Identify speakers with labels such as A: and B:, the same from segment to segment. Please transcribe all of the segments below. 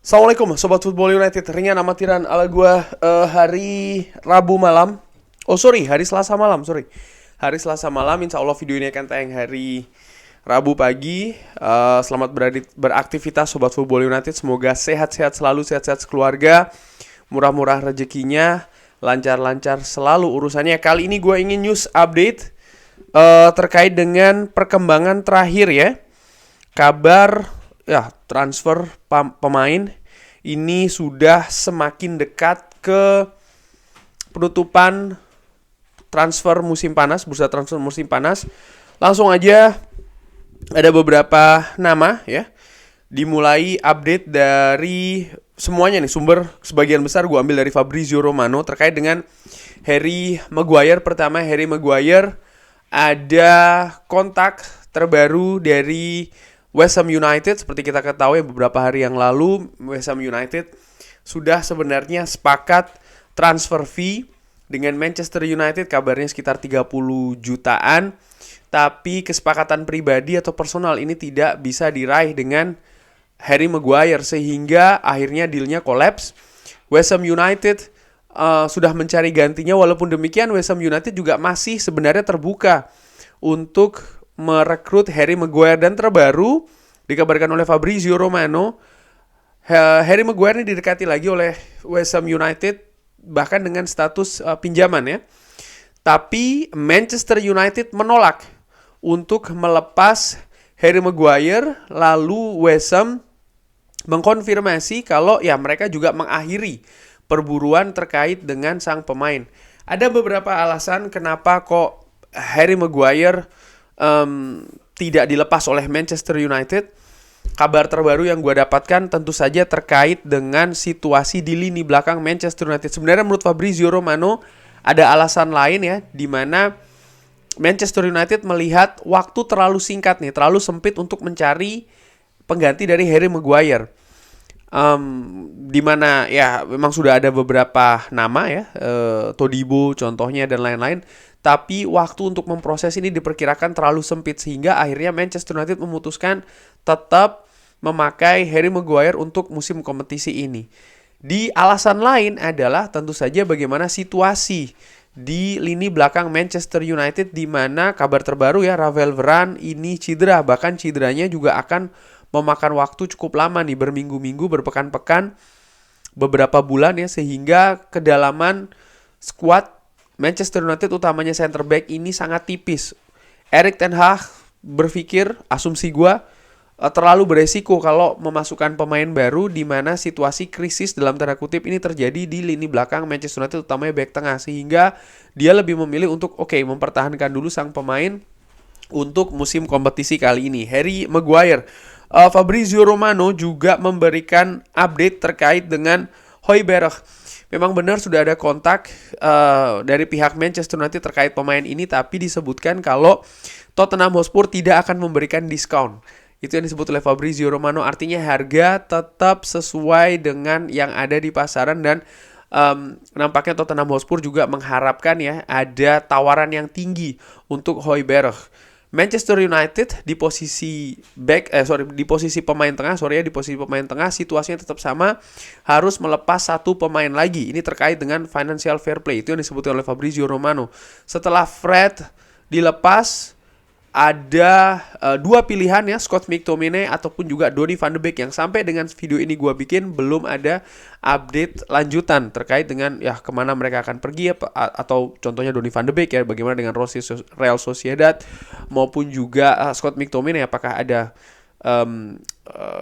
A: Assalamualaikum Sobat Football United. Ringan amatiran ala gua hari Rabu malam. Oh sorry, hari Selasa malam, sorry. Hari Selasa malam, insya Allah video ini akan tayang hari Rabu pagi. Selamat beraktivitas Sobat Football United. Semoga sehat-sehat selalu, sehat-sehat sekeluarga, murah-murah rezekinya, lancar-lancar selalu urusannya. Kali ini gue ingin news update terkait dengan perkembangan terakhir ya. Kabar ya transfer pemain ini sudah semakin dekat ke penutupan transfer musim panas, bursa transfer musim panas. Langsung aja ada beberapa nama ya. Dimulai update dari semuanya nih, sumber sebagian besar gue ambil dari Fabrizio Romano terkait dengan Harry Maguire. Pertama, Harry Maguire ada kontak terbaru dari West Ham United. Seperti kita ketahui beberapa hari yang lalu, West Ham United sudah sebenarnya sepakat transfer fee dengan Manchester United, kabarnya sekitar 30 jutaan. Tapi kesepakatan pribadi atau personal ini tidak bisa diraih dengan Harry Maguire, sehingga akhirnya dealnya kolaps. West Ham United sudah mencari gantinya. Walaupun demikian, West Ham United juga masih sebenarnya terbuka untuk merekrut Harry Maguire. Dan terbaru dikabarkan oleh Fabrizio Romano, Harry Maguire ini didekati lagi oleh West Ham United, bahkan dengan status pinjaman ya. Tapi Manchester United menolak untuk melepas Harry Maguire. Lalu West Ham mengkonfirmasi kalau ya mereka juga mengakhiri perburuan terkait dengan sang pemain. Ada beberapa alasan kenapa kok Harry Maguire tidak dilepas oleh Manchester United. Kabar terbaru yang gue dapatkan tentu saja terkait dengan situasi di lini belakang Manchester United. Sebenarnya menurut Fabrizio Romano ada alasan lain ya, di mana Manchester United melihat waktu terlalu singkat nih, terlalu sempit untuk mencari pengganti dari Harry Maguire. Di mana ya memang sudah ada beberapa nama ya, Todibo contohnya dan lain-lain. Tapi waktu untuk memproses ini diperkirakan terlalu sempit, sehingga akhirnya Manchester United memutuskan tetap memakai Harry Maguire untuk musim kompetisi ini. Di alasan lain adalah tentu saja bagaimana situasi di lini belakang Manchester United, di mana kabar terbaru ya, Raphael Varane ini cedera. Bahkan cederanya juga akan memakan waktu cukup lama nih, berminggu-minggu, berpekan-pekan, beberapa bulan ya, sehingga kedalaman skuad Manchester United utamanya center back ini sangat tipis. Erik ten Hag berpikir, asumsi gue, terlalu beresiko kalau memasukkan pemain baru, di mana situasi krisis dalam tanda kutip ini terjadi di lini belakang Manchester United utamanya back tengah, sehingga dia lebih memilih untuk mempertahankan dulu sang pemain untuk musim kompetisi kali ini, Harry Maguire. Fabrizio Romano juga memberikan update terkait dengan Højbjerg. Memang benar sudah ada kontak dari pihak Manchester United terkait pemain ini, tapi disebutkan kalau Tottenham Hotspur tidak akan memberikan diskon. Itu yang disebut oleh Fabrizio Romano, artinya harga tetap sesuai dengan yang ada di pasaran. Dan nampaknya Tottenham Hotspur juga mengharapkan ya ada tawaran yang tinggi untuk Højbjerg. Manchester United di posisi di posisi pemain tengah situasinya tetap sama, harus melepas satu pemain lagi. Ini terkait dengan financial fair play, itu yang disebutkan oleh Fabrizio Romano. Setelah Fred dilepas, ada dua pilihan ya, Scott McTominay ataupun juga Donny van de Beek, yang sampai dengan video ini gue bikin belum ada update lanjutan terkait dengan ya kemana mereka akan pergi, atau contohnya Donny van de Beek ya, bagaimana dengan Real Sociedad, maupun juga Scott McTominay, apakah ada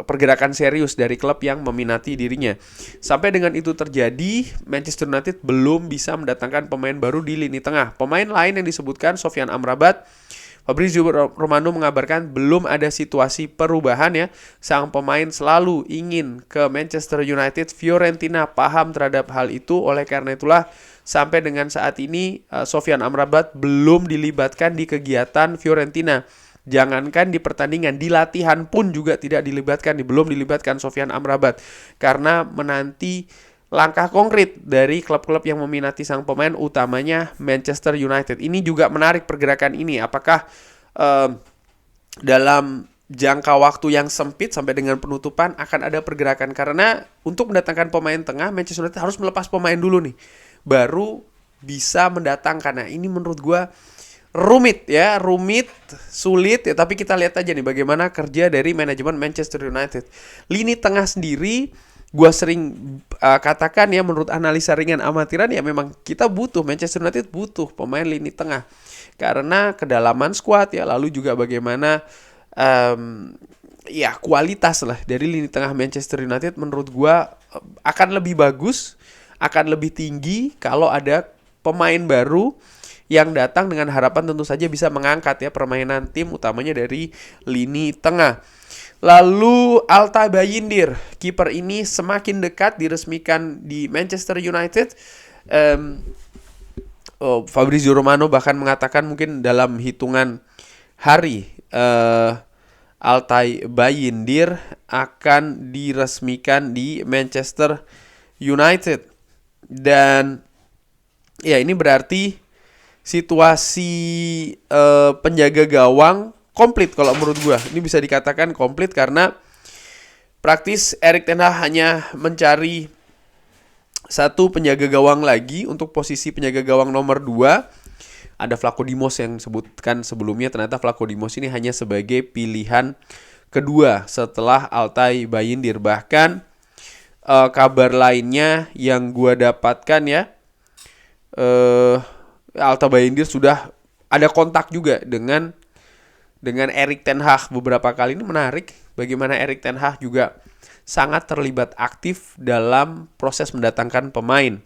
A: pergerakan serius dari klub yang meminati dirinya. Sampai dengan itu terjadi, Manchester United belum bisa mendatangkan pemain baru di lini tengah. Pemain lain yang disebutkan Sofyan Amrabat. Fabrizio Romano mengabarkan belum ada situasi perubahan ya. Sang pemain selalu ingin ke Manchester United. Fiorentina paham terhadap hal itu. Oleh karena itulah sampai dengan saat ini Sofyan Amrabat belum dilibatkan di kegiatan Fiorentina. Jangankan di pertandingan, di latihan pun juga tidak dilibatkan. Belum dilibatkan Sofyan Amrabat, karena menanti langkah konkret dari klub-klub yang meminati sang pemain, utamanya Manchester United. Ini juga menarik pergerakan ini. Apakah dalam jangka waktu yang sempit sampai dengan penutupan akan ada pergerakan, karena untuk mendatangkan pemain tengah Manchester United harus melepas pemain dulu nih, baru bisa mendatangkan. Nah, ini menurut gue rumit, sulit ya, tapi kita lihat aja nih bagaimana kerja dari manajemen Manchester United. Lini tengah sendiri gue sering katakan ya, menurut analisa ringan amatiran ya, memang kita butuh, Manchester United butuh pemain lini tengah karena kedalaman skuad ya, lalu juga bagaimana ya kualitas lah dari lini tengah Manchester United menurut gue akan lebih bagus, akan lebih tinggi kalau ada pemain baru yang datang dengan harapan tentu saja bisa mengangkat ya permainan tim, utamanya dari lini tengah. Lalu Altay Bayindir, kiper ini semakin dekat diresmikan di Manchester United. Fabrizio Romano bahkan mengatakan mungkin dalam hitungan hari Altay Bayindir akan diresmikan di Manchester United. Dan ya, ini berarti situasi penjaga gawang komplit kalau menurut gue. Ini bisa dikatakan komplit karena praktis Erik ten Hag hanya mencari satu penjaga gawang lagi untuk posisi penjaga gawang nomor 2. Ada Vlachodimos yang disebutkan sebelumnya, ternyata Vlachodimos ini hanya sebagai pilihan kedua setelah Altay Bayindir. Bahkan kabar lainnya yang gue dapatkan ya, Altay Bayindir sudah ada kontak juga dengan Erik ten Hag beberapa kali. Ini menarik bagaimana Erik ten Hag juga sangat terlibat aktif dalam proses mendatangkan pemain.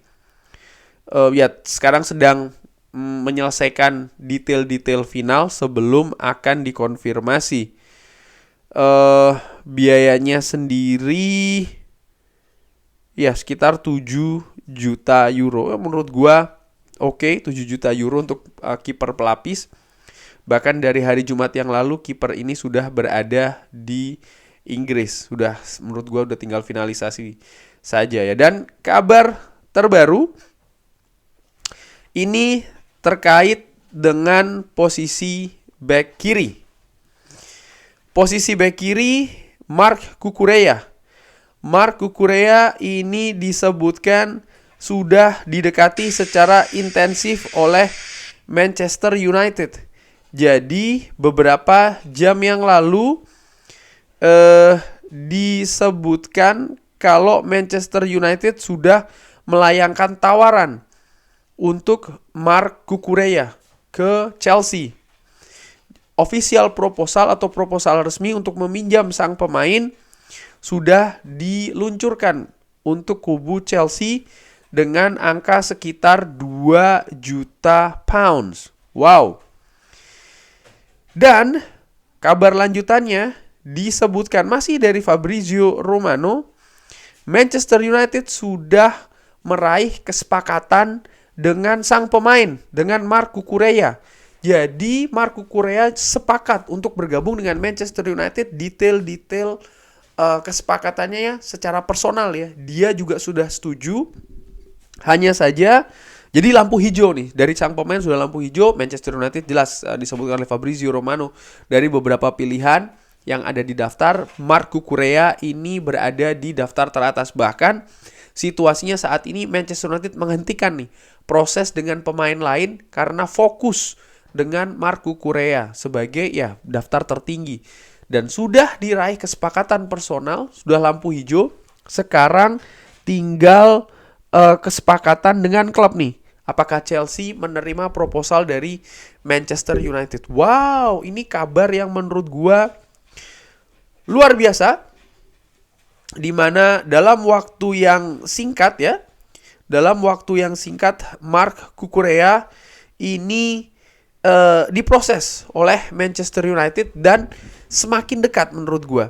A: Ya, sekarang sedang menyelesaikan detail-detail final sebelum akan dikonfirmasi. Biayanya sendiri ya sekitar 7 juta euro. Menurut gua oke, 7 juta euro untuk kiper pelapis. Bahkan dari hari Jumat yang lalu kiper ini sudah berada di Inggris. Menurut gue udah tinggal finalisasi saja ya. Dan kabar terbaru ini terkait dengan posisi back kiri. Posisi back kiri Marc Cucurella. Marc Cucurella ini disebutkan sudah didekati secara intensif oleh Manchester United. Jadi beberapa jam yang lalu disebutkan kalau Manchester United sudah melayangkan tawaran untuk Marc Cucurella ke Chelsea. Official proposal atau proposal resmi untuk meminjam sang pemain sudah diluncurkan untuk kubu Chelsea dengan angka sekitar 2 juta pounds. Wow. Dan kabar lanjutannya disebutkan masih dari Fabrizio Romano, Manchester United sudah meraih kesepakatan dengan sang pemain, dengan Marc Cucurella. Jadi Marc Cucurella sepakat untuk bergabung dengan Manchester United. Detail-detail kesepakatannya ya secara personal ya, dia juga sudah setuju. Hanya saja jadi lampu hijau nih dari sang pemain, sudah lampu hijau. Manchester United jelas disebutkan oleh Fabrizio Romano dari beberapa pilihan yang ada di daftar, Marc Cucurella ini berada di daftar teratas. Bahkan situasinya saat ini Manchester United menghentikan nih proses dengan pemain lain karena fokus dengan Marc Cucurella sebagai ya daftar tertinggi. Dan sudah diraih kesepakatan personal, sudah lampu hijau. Sekarang tinggal kesepakatan dengan klub nih. Apakah Chelsea menerima proposal dari Manchester United? Wow, ini kabar yang menurut gua luar biasa, dimana dalam waktu yang singkat ya, Marc Cucurella ini diproses oleh Manchester United dan semakin dekat menurut gue.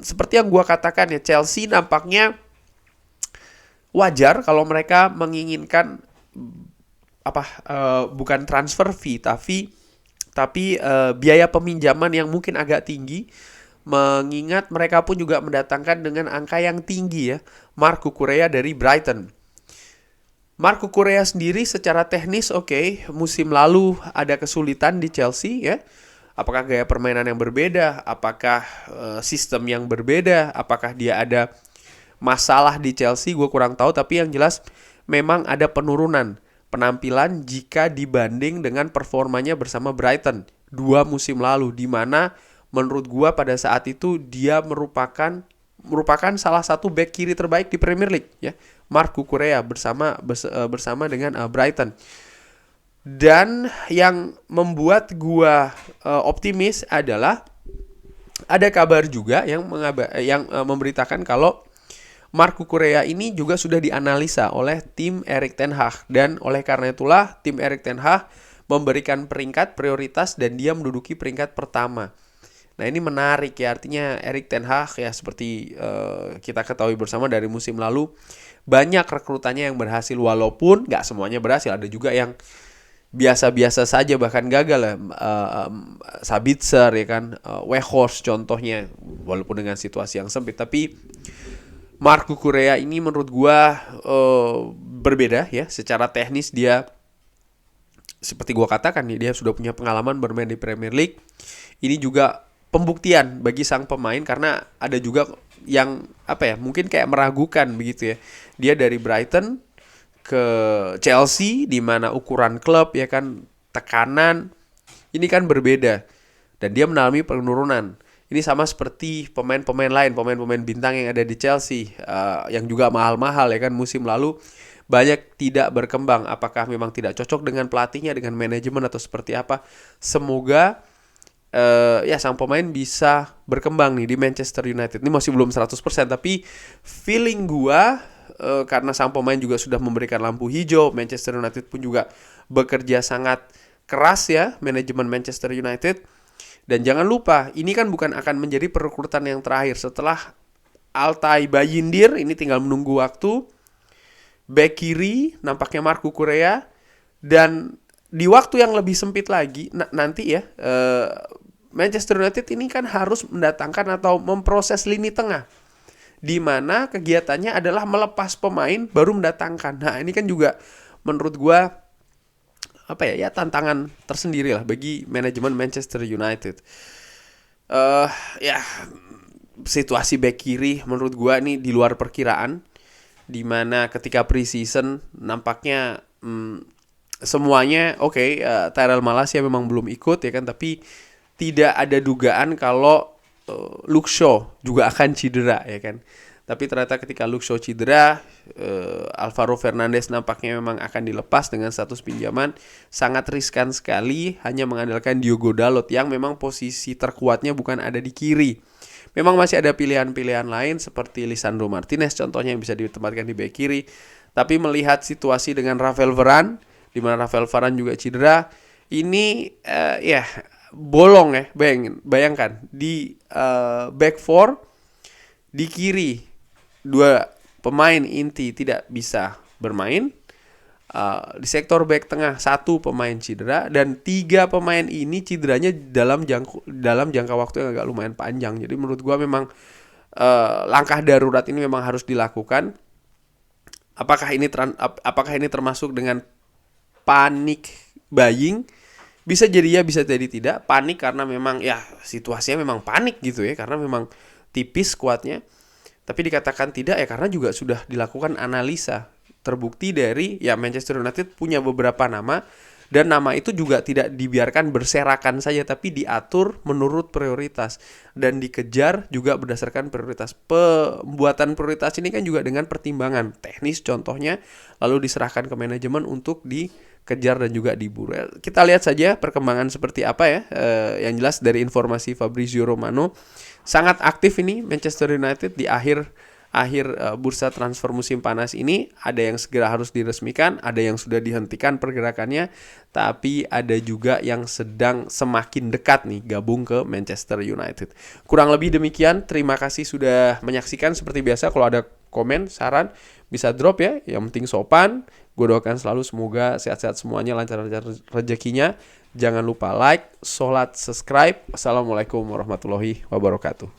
A: Seperti yang gue katakan ya, Chelsea nampaknya wajar kalau mereka menginginkan bukan transfer fee tapi biaya peminjaman yang mungkin agak tinggi, mengingat mereka pun juga mendatangkan dengan angka yang tinggi ya, Marc Cucurella dari Brighton. Marc Cucurella sendiri secara teknis oke, musim lalu ada kesulitan di Chelsea ya. Apakah gaya permainan yang berbeda? Apakah sistem yang berbeda? Apakah dia ada masalah di Chelsea? Gue kurang tahu, tapi yang jelas memang ada penurunan penampilan jika dibanding dengan performanya bersama Brighton 2 musim lalu, di mana menurut gue pada saat itu dia merupakan salah satu back kiri terbaik di Premier League ya, Marc Cucurella bersama dengan Brighton. Dan yang membuat gua optimis adalah ada kabar juga yang memberitakan kalau Marc Cucurella ini juga sudah dianalisa oleh tim Erik ten Hag, dan oleh karena itulah tim Erik ten Hag memberikan peringkat prioritas dan dia menduduki peringkat pertama. Nah, ini menarik ya, artinya Erik ten Hag ya seperti kita ketahui bersama dari musim lalu banyak rekrutannya yang berhasil, walaupun nggak semuanya berhasil, ada juga yang biasa-biasa saja bahkan gagal lah. Sabitzer ya kan, Weghorst contohnya, walaupun dengan situasi yang sempit. Tapi Marc Cucurella ini menurut gua berbeda ya, secara teknis dia seperti gua katakan nih, dia sudah punya pengalaman bermain di Premier League. Ini juga pembuktian bagi sang pemain, karena ada juga yang mungkin kayak meragukan begitu ya. Dia dari Brighton ke Chelsea di mana ukuran klub ya kan, tekanan ini kan berbeda, dan dia mengalami penurunan. Ini sama seperti pemain-pemain lain, pemain-pemain bintang yang ada di Chelsea yang juga mahal-mahal ya kan, musim lalu banyak tidak berkembang. Apakah memang tidak cocok dengan pelatihnya, dengan manajemen, atau seperti apa? Semoga sang pemain bisa berkembang nih di Manchester United. Ini masih belum 100%, tapi feeling gua karena sang pemain juga sudah memberikan lampu hijau, Manchester United pun juga bekerja sangat keras ya, manajemen Manchester United. Dan jangan lupa, ini kan bukan akan menjadi perekrutan yang terakhir. Setelah Altay Bayindir, ini tinggal menunggu waktu. Back kiri nampaknya Marc Cucurella, dan di waktu yang lebih sempit lagi nanti ya, Manchester United ini kan harus mendatangkan atau memproses lini tengah, di mana kegiatannya adalah melepas pemain baru mendatangkan. Nah, ini kan juga menurut gua tantangan tersendiri lah bagi manajemen Manchester United. Situasi back kiri menurut gua nih di luar perkiraan, di mana ketika pre-season nampaknya semuanya oke. Tyrell Malacia memang belum ikut ya kan, tapi tidak ada dugaan kalau Luke Shaw juga akan cedera ya kan. Tapi ternyata ketika Luke Shaw cedera, Alvaro Fernandes nampaknya memang akan dilepas dengan status pinjaman. Sangat riskan sekali hanya mengandalkan Diogo Dalot yang memang posisi terkuatnya bukan ada di kiri. Memang masih ada pilihan-pilihan lain seperti Lisandro Martinez contohnya yang bisa ditempatkan di bek kiri. Tapi melihat situasi dengan Rafael Varane, di mana Rafael Varane juga cedera, ini bolong ya. Bayangkan di back 4 di kiri 2 pemain inti tidak bisa bermain. Di sektor back tengah 1 pemain cedera, dan 3 pemain ini cederanya dalam jangka waktu yang agak lumayan panjang. Jadi menurut gua memang langkah darurat ini memang harus dilakukan. Apakah ini termasuk dengan panic buying? Bisa jadi ya, bisa jadi tidak. Panik karena memang ya situasinya memang panik gitu ya, karena memang tipis skuadnya. Tapi dikatakan tidak ya karena juga sudah dilakukan analisa. Terbukti dari ya Manchester United punya beberapa nama, dan nama itu juga tidak dibiarkan berserakan saja, tapi diatur menurut prioritas dan dikejar juga berdasarkan prioritas. Pembuatan prioritas ini kan juga dengan pertimbangan teknis contohnya, lalu diserahkan ke manajemen untuk dikejar dan juga diburu. Kita lihat saja perkembangan seperti apa ya. Yang jelas dari informasi Fabrizio Romano, sangat aktif ini Manchester United di akhir bursa transfer musim panas ini. Ada yang segera harus diresmikan, ada yang sudah dihentikan pergerakannya, tapi ada juga yang sedang semakin dekat nih gabung ke Manchester United. Kurang lebih demikian. Terima kasih sudah menyaksikan. Seperti biasa kalau ada komen, saran bisa drop ya. Yang penting sopan. Gue doakan selalu semoga sehat-sehat semuanya, lancar-lancar rezekinya. Jangan lupa like, sholat, subscribe. Assalamualaikum warahmatullahi wabarakatuh.